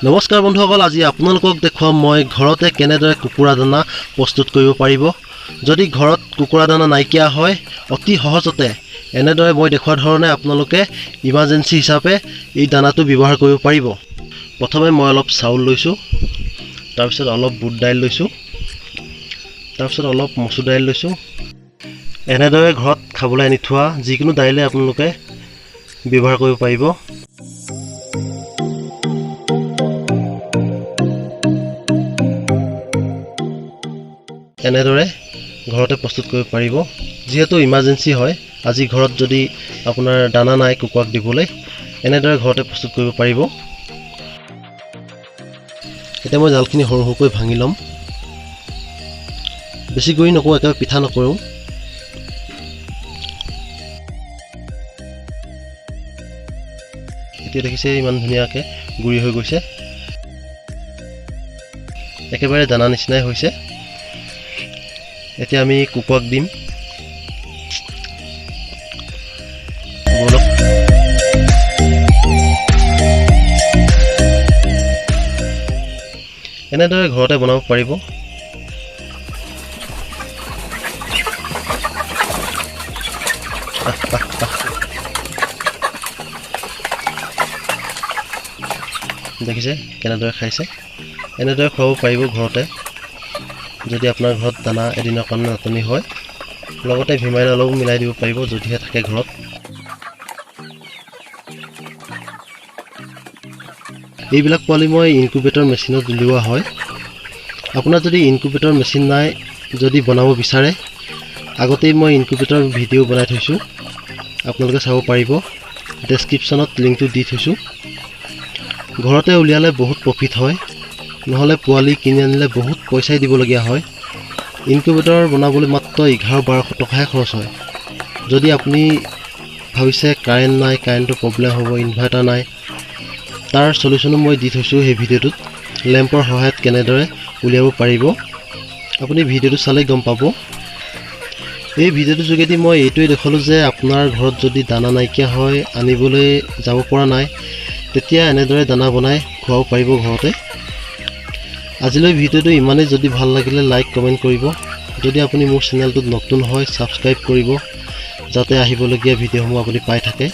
নমস্কাৰ বন্ধুসকল, আজি আপোনালোকক দেখুৱাম মই ঘৰতে কেনেদৰে কুকুৰা দানা প্ৰস্তুত কৰিব পাৰিব। যদি ঘৰত কুকুৰা দানা নাইকিয়া হয়, অতি সহজতে এনেদৰে মই দেখুওৱা ধৰণে আপোনালোকে ইমাৰ্জেঞ্চি হিচাপে এই দানাটো ব্যৱহাৰ কৰিব পাৰিব। প্ৰথমে মই অলপ চাউল লৈছোঁ, তাৰপিছত অলপ বুট দাইল লৈছোঁ, তাৰপিছত অলপ মচুৰ দাইল লৈছোঁ। এনেদৰে ঘৰত খাবলৈ আনি থোৱা যিকোনো দাইলে আপোনালোকে ব্যৱহাৰ কৰিব পাৰিব। এনেদৰে ঘৰতে প্ৰস্তুত কৰিব পাৰিব। যিহেতু ইমাৰ্জেঞ্চি হয়, আজি ঘৰত যদি আপোনাৰ দানা নাই কুকুৰাক দিবলৈ, এনেদৰে ঘৰতে প্ৰস্তুত কৰিব পাৰিব। এতিয়া মই জালখিনি সৰু সৰুকৈ ভাঙি ল'ম। বেছি গুৰি নকৰোঁ, একেবাৰে পিঠা নকৰোঁ। এতিয়া দেখিছে ইমান ধুনীয়াকৈ গুৰি হৈ গৈছে, একেবাৰে দানা নিচিনাই হৈছে। এতিয়া আমি কুকুৰাক দিম। এনেদৰে ঘৰতে বনাব পাৰিব। দেখিছে কেনেদৰে খাইছে। এনেদৰে খুৱাব পাৰিব ঘৰতে, যদি আপোনাৰ ঘৰত দানা এদিনৰ কাৰণে নাটনি হয়। লগতে ভিমাইন অলপো মিলাই দিব পাৰিব যদিহে থাকে ঘৰত। এইবিলাক পোৱালি মই ইনকুবেটৰ মেচিনত উলিওৱা হয়। আপোনাৰ যদি ইনকুবেটৰ মেচিন নাই, যদি বনাব বিচাৰে, আগতেই মই ইনকুবেটৰ ভিডিঅ' বনাই থৈছোঁ, আপোনালোকে চাব পাৰিব। ডেছক্ৰিপশ্যনত লিংকটো দি থৈছোঁ। ঘৰতে উলিয়ালে বহুত প্ৰফিট হয়, নহ'লে পোৱালি কিনি আনিলে বহুত পইচাই দিবলগীয়া হয়। ইনকুবেটৰ বনাবলৈ মাত্ৰ 1100-1200 টকাহে খৰচ হয়। যদি আপুনি ভাবিছে কাৰেণ্ট নাই, কাৰেণ্টৰ প্ৰব্লেম হ'ব, ইনভাৰ্টাৰ নাই, তাৰ চলিউশ্যনো মই দি থৈছোঁ সেই ভিডিঅ'টোত। লেম্পৰ সহায়ত কেনেদৰে উলিয়াব পাৰিব আপুনি ভিডিঅ'টো চালেই গম পাব। এই ভিডিঅ'টোৰ যোগেদি মই এইটোৱে দেখালোঁ যে আপোনাৰ ঘৰত যদি দানা নাইকিয়া হয়, আনিবলৈ যাব পৰা নাই, তেতিয়া এনেদৰে দানা বনাই খুৱাব পাৰিব ঘৰতে। আজিলৈ ভিডিঅ'টো ইমানেই। যদি ভাল লাগিলে লাইক কমেণ্ট কৰিব। যদি আপুনি মোৰ চেনেলটোত নতুন হয়, ছাবস্ক্ৰাইব কৰিব, যাতে আহিবলগীয়া ভিডিঅ'সমূহ আপুনি পাই থাকে।